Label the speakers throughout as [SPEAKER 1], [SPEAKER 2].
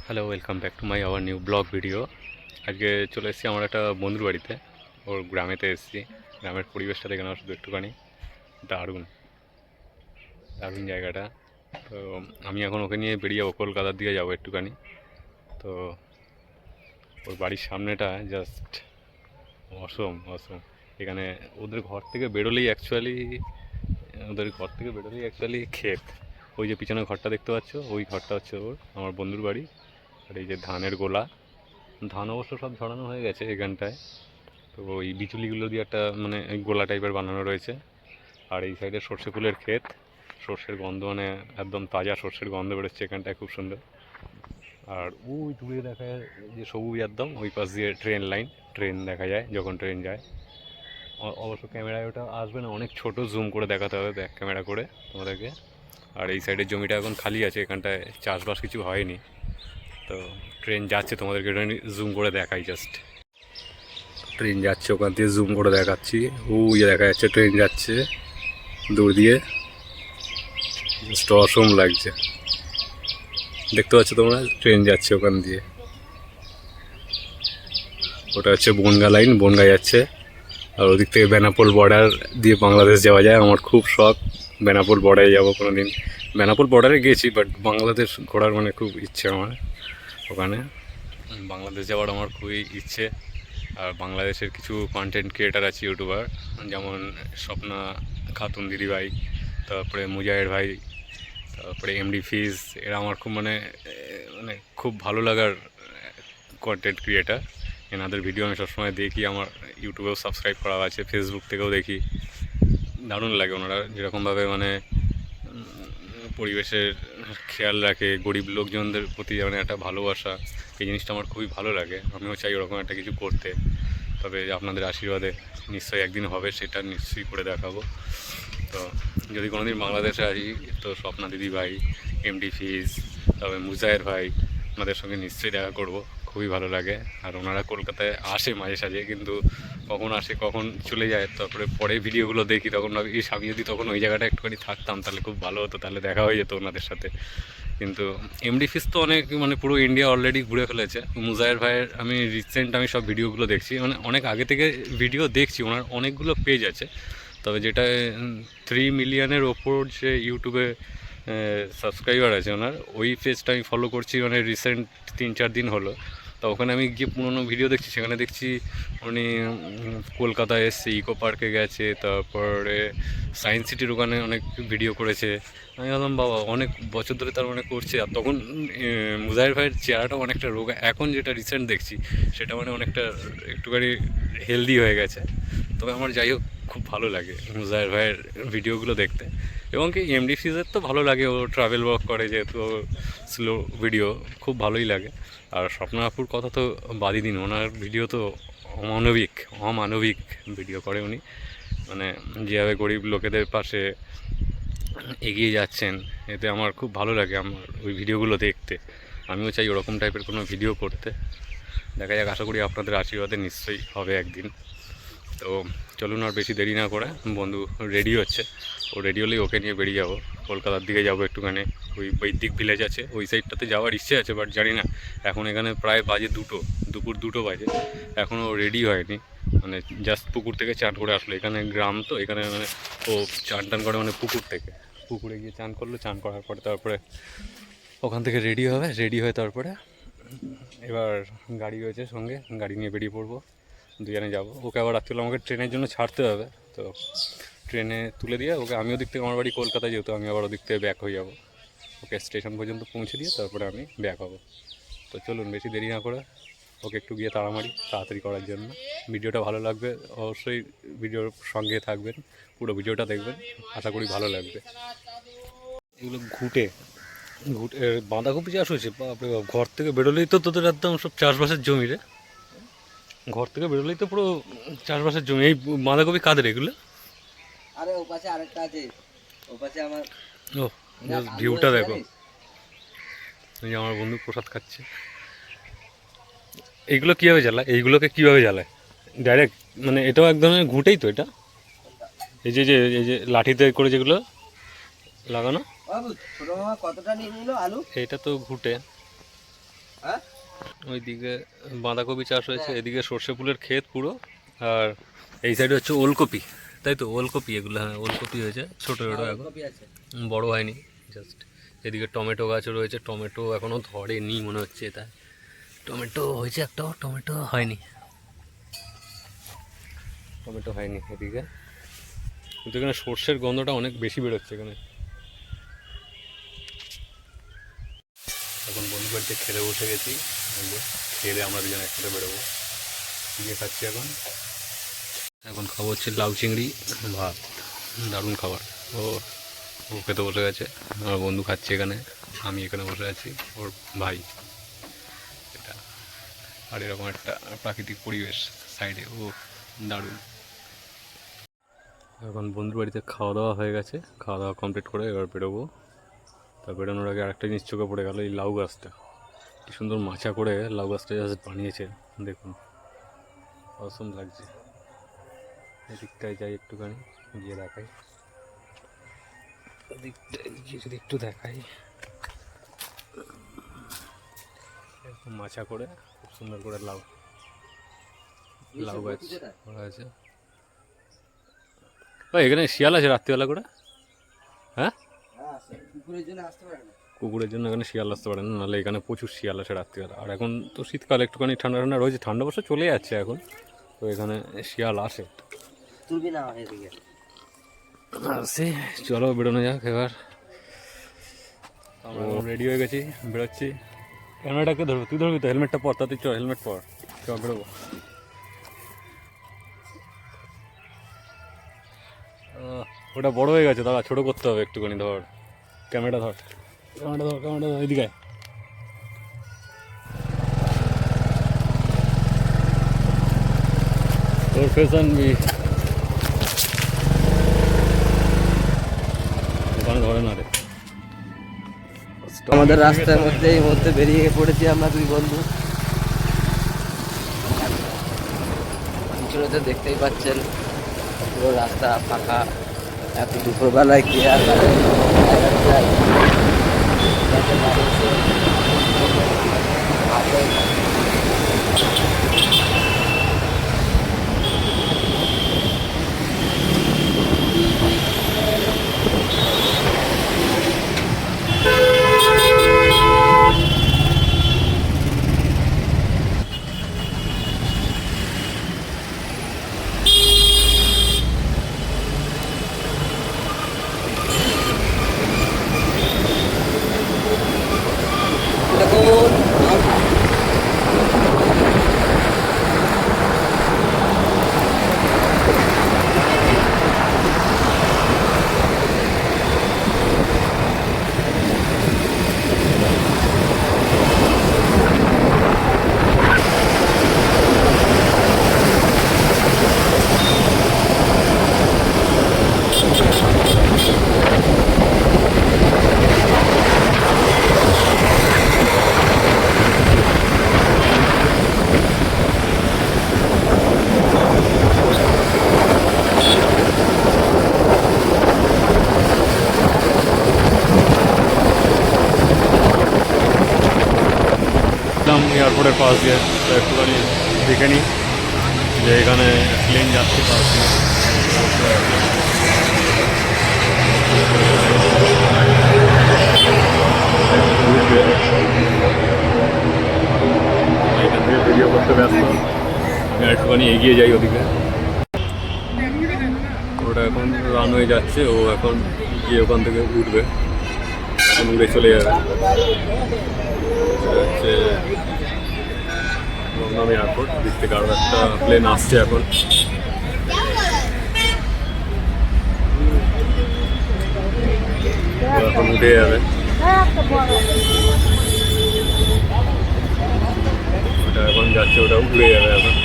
[SPEAKER 1] Hello, welcome back to my our new blog video. আজকে চলে এসেছি আমার একটা বন্ধুর বাড়িতে, ওর গ্রামেতে এসেছি। গ্রামের পরিবেশটা দেখে নাও শুধু একটুখানি, দারুণ দারুণ জায়গাটা। তো আমি এখন ওকে নিয়ে বেরিয়ে যাবো, কলকাতার দিকে যাবো একটুখানি। তো ওর বাড়ির সামনেটা জাস্ট অসম অসম। এখানে ওদের ঘর থেকে বেরোলেই অ্যাকচুয়ালি ক্ষেত। ওই যে পিছনে ঘরটা দেখতে পাচ্ছ, ওই ঘরটা হচ্ছে আমার বন্ধুর বাড়ি। আর এই যে ধানের গোলা, ধান অবশ্য সব ঝরানো হয়ে গেছে এখানটায়। তো ওই বিচুলিগুলো দিয়ে একটা মানে গোলা টাইপের বানানো রয়েছে। আর এই সাইডে সর্ষে ফুলের ক্ষেত, সর্ষের গন্ধ মানে একদম তাজা সর্ষের গন্ধ বেরোচ্ছে এখানটায়, খুব সুন্দর। আর ওই দূরে দেখা যায় যে সবুজ একদম, ওই পাশ দিয়ে ট্রেন লাইন, ট্রেন দেখা যায় যখন ট্রেন যায়। অবশ্য ক্যামেরায় ওটা আসবে না, অনেক ছোট, জুম করে দেখাতে হবে ব্যাক ক্যামেরা করে তোমাদেরকে। আর এই সাইডের জমিটা এখন খালি আছে, এখানটায় চাষবাস কিছু হয়নি। তো ট্রেন যাচ্ছে, তোমাদেরকে জুম করে দেখাই জাস্ট। ট্রেন যাচ্ছে, ওখান দিয়ে জুম করে দেখাচ্ছি। ওই দেখা যাচ্ছে ট্রেন যাচ্ছে দূর দিয়ে, জাস্ট অসম লাগছে। দেখতে পাচ্ছ তোমরা, ট্রেন যাচ্ছে ওখান দিয়ে। ওটা হচ্ছে বনগা লাইন, বনগা যাচ্ছে। আর ওদিক থেকে বেনাপোল বর্ডার দিয়ে বাংলাদেশ যাওয়া যায়। আমার খুব শখ বেনাপোল বর্ডারে যাবো কোনো দিন। বেনাপোল বর্ডারে গেছি, বাট বাংলাদেশ ঘোরার মানে খুব ইচ্ছে আমার। ওখানে বাংলাদেশ যাওয়ার আমার খুবই ইচ্ছে। আর বাংলাদেশের কিছু কন্টেন্ট ক্রিয়েটার আছে, ইউটিউবার, যেমন স্বপ্না খাতুন দিদিভাই, তারপরে মুজাহির ভাই, তারপরে এমডি ফিজ। এরা আমার খুব মানে মানে খুব ভালো লাগার কন্টেন্ট ক্রিয়েটার। এনাদের ভিডিও আমি সবসময় দেখি, আমার ইউটিউবেও সাবস্ক্রাইব করা আছে, ফেসবুক থেকেও দেখি। দারুণ লাগে ওনারা যেরকমভাবে মানে পরিবেশের খেয়াল রাখে, গরিব লোকজনদের প্রতি মানে একটা ভালোবাসা। এই জিনিসটা আমার খুবই ভালো লাগে। আমিও চাই ওরকম একটা কিছু করতে। তবে আপনাদের আশীর্বাদে নিশ্চয়ই একদিন হবে, সেটা নিশ্চয়ই করে দেখাবো। তো যদি কোনো দিন বাংলাদেশে আসি, তো স্বপ্না দিদি ভাই, এমডি ফিজ, তবে মুজাহের ভাই, ওনাদের সঙ্গে নিশ্চয়ই দেখা করব। খুবই ভালো লাগে। আর ওনারা কলকাতায় আসে মাঝে সাঝে, কিন্তু কখন আসে কখন চলে যায়, তারপরে পরে ভিডিওগুলো দেখি, তখন ভাবি ইস, আমি যদি তখন ওই জায়গাটা একটুখানি থাকতাম তাহলে খুব ভালো হতো, তাহলে দেখা হয়ে যেত ওনাদের সাথে। কিন্তু এমডি ফিস তো অনেক মানে পুরো ইন্ডিয়া অলরেডি ঘুরে ফেলেছে। মুজাহের ভাইয়ের আমি সব ভিডিওগুলো দেখছি, মানে অনেক আগে থেকে ভিডিও দেখছি, ওনার অনেকগুলো পেজ আছে। তবে যেটা 3 মিলিয়নের ওপর যে ইউটিউবে সাবস্ক্রাইবার আছে ওনার, ওই পেজটা আমি ফলো করছি মানে রিসেন্ট 3-4 দিন হলো। তো ওখানে আমি গিয়ে পুরোনো ভিডিও দেখছি, সেখানে দেখছি উনি কলকাতায় এসছে, ইকো পার্কে গেছে, তারপরে সায়েন্স সিটির ওখানে অনেক ভিডিও করেছে। আমি ভাবলাম বাবা, অনেক বছর ধরে তার মানে করছে। আর তখন মুজাহির ভাইয়ের চেহারাটা অনেকটা রোগা, এখন যেটা রিসেন্ট দেখছি সেটা মানে অনেকটা একটুখানি হেলদি হয়ে গেছে। তবে আমার যাই হোক খুব ভালো লাগে মুজাহির ভাইয়ের ভিডিওগুলো দেখতে। এবং কি এমডি ফিজের তো ভালো লাগে, ও ট্রাভেল ওয়ার্ক করে যেহেতু, স্লো ভিডিও খুব ভালোই লাগে। আর স্বপ্না আপুর কথা তো বাদই দিন, ওনার ভিডিও তো অমানবিক ভিডিও করে উনি। মানে যেভাবে গরিব লোকেদের পাশে এগিয়ে যাচ্ছেন, এতে আমার খুব ভালো লাগে আমার ওই ভিডিওগুলো দেখতে। আমিও চাই ওরকম টাইপের কোনো ভিডিও করতে। দেখা যাক, আশা করি আপনাদের আশীর্বাদে নিশ্চয়ই হবে একদিন। তো চলুন আর বেশি দেরি না করে, বন্ধু রেডি হচ্ছে, ও রেডি হলেই ওকে নিয়ে বেরিয়ে যাবো। কলকাতার দিকে যাবো একটুখানি, ওই বৈদিক ভিলেজ আছে ওই সাইডটাতে যাওয়ার ইচ্ছে আছে, বাট জানি না। এখন এখানে প্রায় বাজে 2টো, দুপুর 2টো বাজে, এখনও রেডি হয়নি। মানে জাস্ট পুকুর থেকে চান করে আসলো। এখানে গ্রাম তো, এখানে মানে ও চান টান করে মানে পুকুর থেকে, পুকুরে গিয়ে চান করলো, চান করার পরে তারপরে ওখান থেকে রেডি হবে, রেডি হয়ে তারপরে এবার গাড়ি রয়েছে সঙ্গে, গাড়ি নিয়ে বেরিয়ে পড়বো, দুজনে যাবো। ওকে আবার রাত্রিবেলা আমাকে ট্রেনের জন্য ছাড়তে হবে, তো ট্রেনে তুলে দিয়ে ওকে, আমি ওদিক থেকে, আমার বাড়ি কলকাতায় যেহেতু, আমি আবার ওদিক থেকে ব্যাক হয়ে যাবো। ওকে স্টেশন পর্যন্ত পৌঁছে দিয়ে তারপরে আমি ব্যাক হবো। তো চলুন বেশি দেরি না করে ওকে একটু গিয়ে তাড়াতাড়ি করার জন্য। ভিডিওটা ভালো লাগবে, অবশ্যই ভিডিওর সঙ্গে থাকবেন, পুরো ভিডিওটা দেখবেন, আশা করি ভালো লাগবে। এগুলো ঘুটে ঘুটে বাঁধাকপি চাষ হয়েছে, বাপরে বাপ! ঘর থেকে বেরোলেই তো তোদের একদম সব চাষবাসের জমি রে। ঘর থেকে বেরোলেই তো পুরো চাষবাসের জমি। এই বাঁধাকপি কাদের এগুলো?
[SPEAKER 2] আরে ওপাশে আরেকটা আছে, ওপাশে আমার
[SPEAKER 1] ও, ভিউটা দেখো, এই যে আমার বন্ধু প্রসাদ খাচ্ছে। এইগুলো কীভাবে জ্বালায়, এইগুলোকে কীভাবে জ্বালায় ডাইরেক্ট? মানে এটাও এক ধরনের ঘুঁটেই তো এটা, এই যে এই যে লাঠিতে করে যেগুলো লাগানো।
[SPEAKER 2] বাবু ছোট মামা কতটা নিয়ে নিল আলু?
[SPEAKER 1] এটা তো ঘুঁটে। ওইদিকে বাঁধাকপি চাষ হয়েছে, এদিকে সর্ষে ফুলের ক্ষেত পুরো, আর এই সাইডে হচ্ছে ওলকপি, তাই তো ওলকপি এগুলো, হ্যাঁ ওলকপি হয়েছে ছোটো ছোটো এখন,
[SPEAKER 2] কপি আছে।
[SPEAKER 1] বড় হয়নি জাস্ট। এদিকে টমেটো গাছও রয়েছে, টমেটো এখনও ধরেনি মনে হচ্ছে, তাই টমেটো হয়েছে একটাও টমেটো হয়নি, টমেটো হয়নি এদিকে। কিন্তু এখানে সর্ষের গন্ধটা অনেক বেশি বেরোচ্ছে এখানে। এখন বন্ধু বাড়িতে খেলে বসে গেছি, খেলে আমরা দুজন একসাথে বেরোবো, গিয়ে খাচ্ছি এখন। এখন খাবো হচ্ছে লাউ চিংড়ি ভাত, দারুণ খাবার। ও ও খেতে বসে গেছে, আমার বন্ধু খাচ্ছে এখানে, আমি এখানে বসে আছি, ওর ভাই এটা। আর এরকম একটা প্রাকৃতিক পরিবেশ সাইডে, ও দারুণ। এখন বন্ধুর বাড়িতে খাওয়া দাওয়া হয়ে গেছে, খাওয়া দাওয়া কমপ্লিট করে এবার বেরোবো। তা বেরোনোর আগে আরেকটা জিনিস চোখে পড়ে গেল, এই লাউ গাছটা কি সুন্দর মাচা করে লাউ গাছটা জাস্ট বানিয়েছে, দেখুন অসম লাগছে। এদিকটায় যাই একটুখানি, গিয়ে দেখাই, এদিকটায় গিয়ে যদি একটু দেখাই, এরকম মাচা করে খুব সুন্দর করে লাউ গাছ করা আছে। ভাই এখানে শিয়াল আছে রাত্রিবেলা করে? হ্যাঁ, কুকুরের জন্য এখানে শিয়াল আসতে পারে না, নাহলে এখানে প্রচুর শিয়াল আসে রাত্রিবেলা। আর এখন তো শীতকাল, একটুখানি ঠান্ডা ঠান্ডা রয়েছে, ঠান্ডা বছর চলে যাচ্ছে এখন, তো এখানে শিয়াল আসে। আসে, চলো বেরোনো যাক এবার। আমরা রেডি হয়ে গেছি, বেরোচ্ছি। ক্যামেরাটাকে ধরবো, তুই ধরবি তো? হেলমেটটা পর, তাতে চ হেলমেট পর, চ বেরোবো। ওটা বড় হয়ে গেছে, দাদা ছোটো করতে হবে একটুখানি। ধর ক্যামেরাটা, ধর ক্যামেরাটা ধর, এদিকে তোর ফেস আনবি, ওখানে ধরে না রে।
[SPEAKER 2] আমাদের রাস্তার মধ্যে এই মধ্যে বেরিয়ে পড়েছি আমরা দুই বন্ধু। পিছনে তো দেখতেই পাচ্ছেন পুরো রাস্তা ফাঁকা, এত দুপুরবেলায় কি আর
[SPEAKER 1] এয়ারপোর্টের পাশ দিয়ে, তো একটুখানি দেখে নিই যে এখানে প্লেন যাচ্ছে পাশ দিয়ে। এখান থেকে ভিডিও করতে ব্যস্ত, আমি একটুখানি এগিয়ে যাই ওদিকে। ওটা এখন রানওয়ে যাচ্ছে, ও এখন গিয়ে ওখান থেকে উঠবে, এখন উড়ে চলে যাবে। হচ্ছে দমদম এয়ারপোর্ট, দিক থেকে আরও একটা প্লেন আসছে এখন। এখন উঠে যাবে, ওটা এখন যাচ্ছে, ওটা উড়ে যাবে এখন।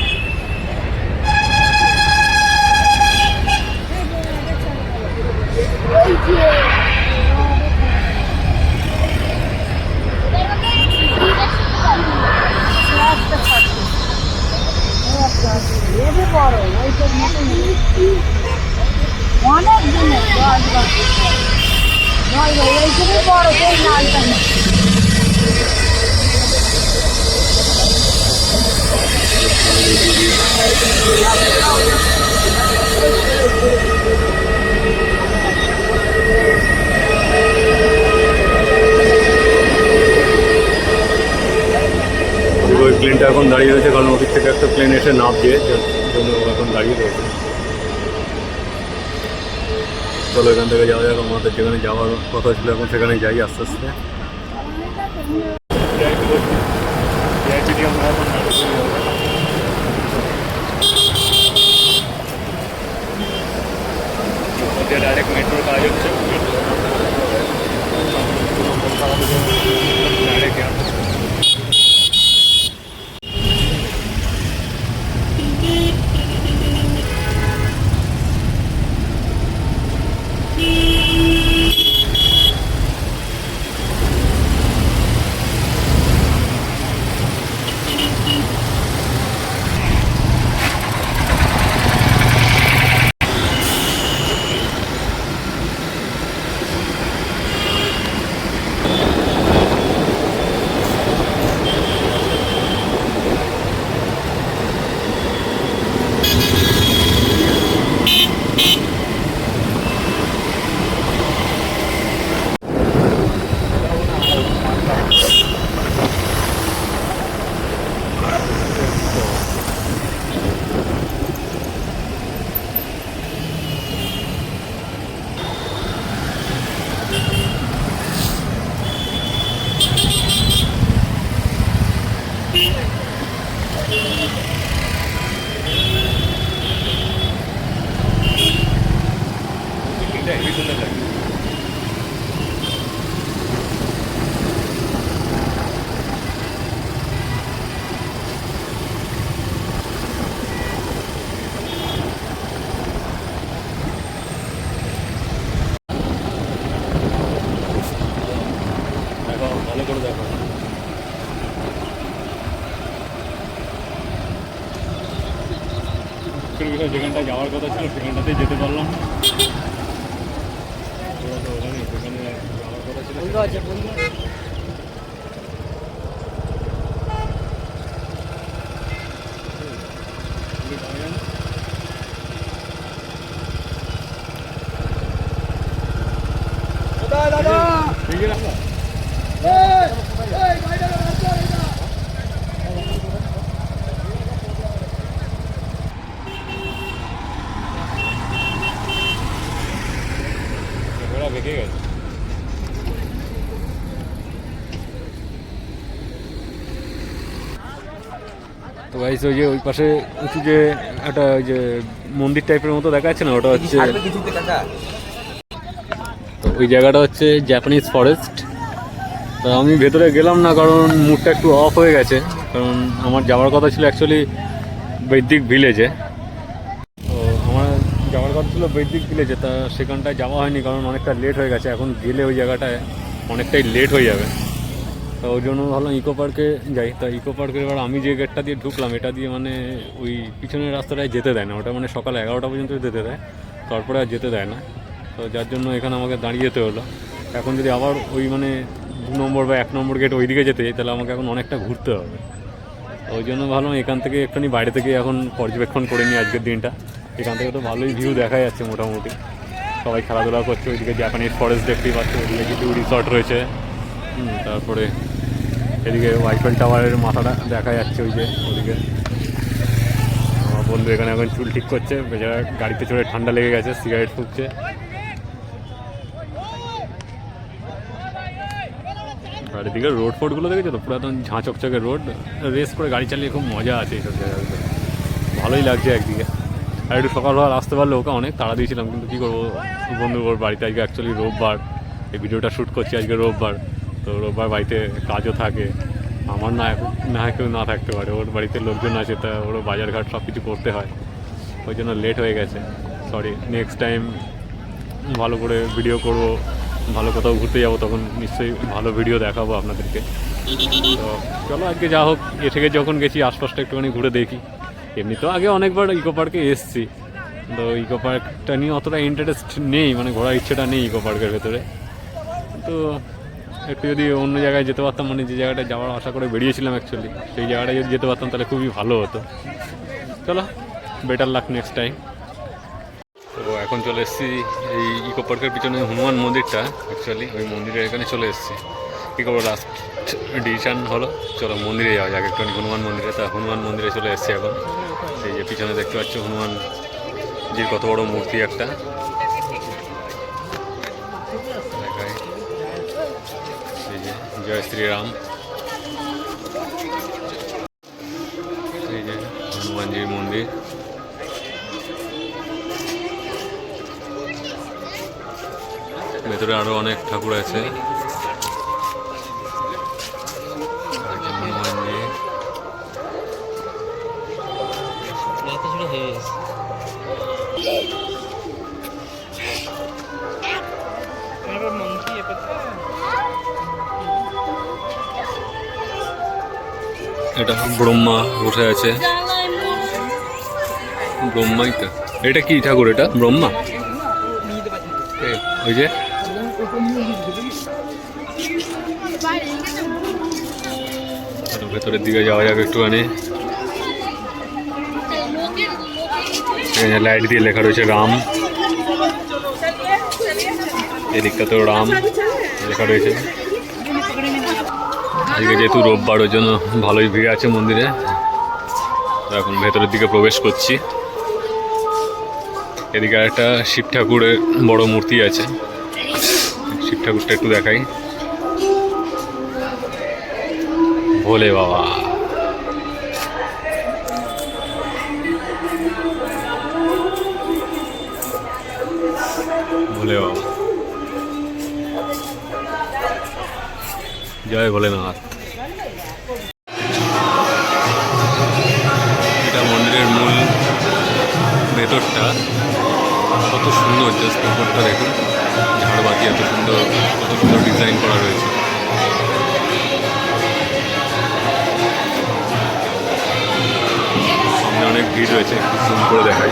[SPEAKER 3] অনেক দিনের 10 বছর এইখানে বড় সেই লালটা
[SPEAKER 1] প্লেনটা এখন দাঁড়িয়ে রয়েছে, কারণ ওদিক থেকে একটা প্লেন এসে নামছে, যার জন্য ও এখন দাঁড়িয়ে রয়েছে। চলো এখান থেকে যাওয়া যাক, আমাদের যেখানে যাওয়ার কথা ছিল এখন সেখানে যাই আস্তে আস্তে। ডাইরেক্ট মেট্রোর কাজ হচ্ছে, ডাইরেক্ট ভালো করে দেখো। যেখানটা যাওয়ার কথা ছিল সেখানটাতেই যেতে পারলাম না। সেখানে যাওয়ার কথা ছিল। ভেঙে গেছে। তো গাইস ওই যে ওই পাশে উঁচু যে একটা ওই যে মন্দির টাইপের মতো দেখা যাচ্ছে না, ওটা হচ্ছে, তো ওই জায়গাটা হচ্ছে জাপানিজ ফরেস্ট। তো আমি ভেতরে গেলাম না, কারণ মুডটা একটু অফ হয়ে গেছে, কারণ আমার যাওয়ার কথা ছিল অ্যাকচুয়ালি বৈদিক ভিলেজে। তো আমার যাওয়ার কথা ছিল বৈদিক ভিলেজে, তা সেখানটায় যাওয়া হয়নি, কারণ অনেকটা লেট হয়ে গেছে। এখন গেলে ওই জায়গাটায় অনেকটাই লেট হয়ে যাবে, তো ওই জন্য ভাবলাম ইকো পার্কে যাই। তা ইকো পার্কের এবার আমি যে গেটটা দিয়ে ঢুকলাম, এটা দিয়ে মানে ওই পিছনের রাস্তাটায় যেতে দেয় না, ওটা মানে সকাল 11টা পর্যন্ত যেতে দেয়, তারপরে আর যেতে দেয় না। তো যার জন্য এখানে আমাকে দাঁড়িয়ে যেতে হলো। এখন যদি আবার ওই মানে 2 নম্বর বা 1 নম্বর গেট ওই দিকে যেতে যাই, তাহলে আমাকে এখন অনেকটা ঘুরতে হবে। ওই জন্য ভাবলাম এখান থেকে একটুখানি বাইরে থেকে এখন পর্যবেক্ষণ করে নিই আজকের দিনটা। এখান থেকে তো ভালোই ভিউ দেখা যাচ্ছে মোটামুটি, সবাই খেলাধুলা করছে। ওইদিকে জাপানিজ ফরেস্ট দেখতেই পাচ্ছে, ওইদিকে কিছু রিসর্ট রয়েছে। তারপরে এদিকে আইফেল টাওয়ারের মাথাটা দেখা যাচ্ছে, ওই যে ওদিকে আমার বন্ধু এখানে এখন চুল ঠিক করছে, বেচারা গাড়িতে চড়ে ঠান্ডা লেগে গেছে, সিগারেট ফুঁকছে। আর এদিকে রোড ফোডগুলো দেখেছো তো, পুরাতন ঝাঁ চকচকে রোড, রেস করে গাড়ি চালিয়ে খুব মজা আছে এইসব জায়গাগুলো, ভালোই লাগছে একদিকে। আর একটু সকালবেলা আসতে পারলে ওকে অনেক তাড়া দিয়েছিলাম, কিন্তু কী করবো, বন্ধু ওর বাড়িতে আজকে অ্যাকচুয়ালি রোববার, এই ভিডিওটা শ্যুট করছি আজকে রোববার, তো রোববার বাড়িতে কাজও থাকে, আমার না কেউ না থাকতে পারে, ওর বাড়িতে লোকজন আছে, তা ওরও বাজারঘাট সব কিছু করতে হয়, ওই জন্য লেট হয়ে গেছে। সরি, নেক্সট টাইম ভালো করে ভিডিও করব, ভালো কোথাও ঘুরতে যাবো তখন নিশ্চয়ই ভালো ভিডিও দেখাবো আপনাদেরকে। তো চলো আজকে যা হোক, এ থেকে যখন গেছি আশপাশটা একটুখানি ঘুরে দেখি। এমনি তো আগে অনেকবার ইকো পার্কে এসেছি, তো ইকো পার্কটা নিয়ে অতটা ইন্টারেস্ট নেই, মানে ঘোরার ইচ্ছেটা নেই ইকো পার্কের ভেতরে। তো একটু যদি অন্য জায়গায় যেতে পারতাম, মানে যে জায়গাটা যাওয়ার আশা করে বেরিয়েছিলাম অ্যাকচুয়ালি, সেই জায়গাটায় যদি যেতে পারতাম তাহলে খুবই ভালো হতো। চলো, বেটার লাক নেক্সট টাইম। তো এখন চলে এসেছি এই ইকো পার্কের পিছনে হনুমান মন্দিরটা, অ্যাকচুয়ালি ওই মন্দিরের এখানে চলে এসেছি। কী করবো, লাস্ট ডিসিশান হলো চলো মন্দিরে যাওয়া যাক একটু, হনুমান মন্দিরে। তা হনুমান মন্দিরে চলে এসেছি এখন। এই যে পিছনে দেখতে পাচ্ছ হনুমান যে কত বড় মূর্তি একটা দেখায়। এই যে জয় শ্রীরাম, এই যে হনুমানজির মন্দির। ভেতরে আরো অনেক ঠাকুর আছে। হনুমানজি এটা ব্রহ্মা বসে আছে, ব্রহ্মাই তো। এটা কি ঠাকুর? এটা ব্রহ্মা। ওই যে ভেতরের দিকে যাওয়া যাবে একটুখানি। লাইট দিয়ে লেখা রয়েছে রাম, এদিকটাতেও রাম লেখা রয়েছে। আজকে যেহেতু রোববার, ওই জন্য ভালোই ভিড় আছে মন্দিরে। এখন ভেতরের দিকে প্রবেশ করছি। এদিকে একটা শিব ঠাকুরের বড় মূর্তি আছে, শিব ঠাকুরটা একটু দেখাই। ভোলে বাবা, ভোলে বাবা, জয় ভোলেনাথ। এটা মন্দিরের মূল ভেতরটা, কত সুন্দর, জাস্ট ভেতরটা দেখুন, ঝাড়বাতি এত সুন্দর, কত সুন্দর ডিজাইন করা রয়েছে। সামনে অনেক ভিড় রয়েছে, একটু জুম করে দেখাই।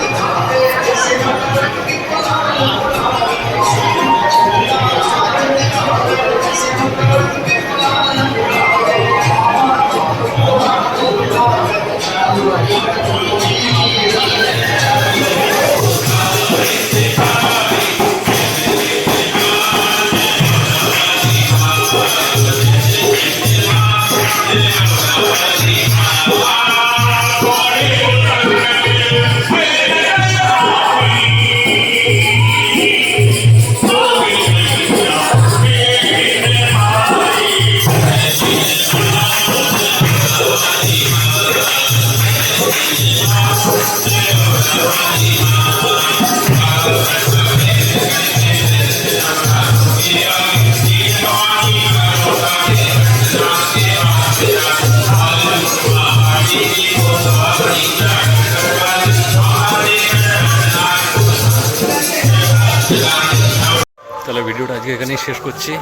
[SPEAKER 1] তাহলে ভিডিওটা আজকে এখানেই শেষ করছি।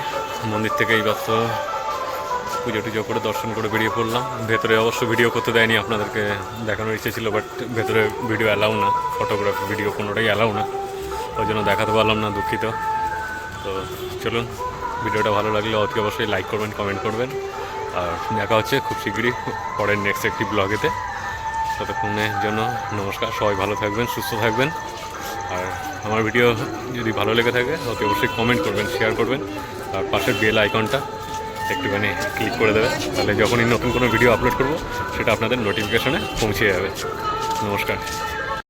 [SPEAKER 1] মন্দির থেকে এইবার তো পুজো টুজো করে দর্শন করে বেরিয়ে পড়লাম। ভেতরে অবশ্য ভিডিও করতে দেয়নি, আপনাদেরকে দেখানোর ইচ্ছে ছিল, বাট ভেতরে ভিডিও অ্যালাউ না, ফটোগ্রাফি ভিডিও কোনোটাই অ্যালাউ না, ওই জন্য দেখাতে পারলাম না, দুঃখিত। তো চলুন, ভিডিওটা ভালো লাগলে অতি অবশ্যই লাইক করবেন, কমেন্ট করবেন, আর দেখা হচ্ছে খুব শীঘ্রই পরের নেক্সট একটি ব্লগেতে। ততক্ষণের জন্য নমস্কার, সবাই ভালো থাকবেন, সুস্থ থাকবেন। আর আমার ভিডিও যদি ভালো লেগে থাকে অতি অবশ্যই কমেন্ট করবেন, শেয়ার করবেন, আর পাশের বেল আইকনটা একটুখানি ক্লিক করে দেবে, তাহলে যখনই নতুন কোনো ভিডিও আপলোড করব সেটা আপনাদের নোটিফিকেশনে পৌঁছে যাবে। নমস্কার।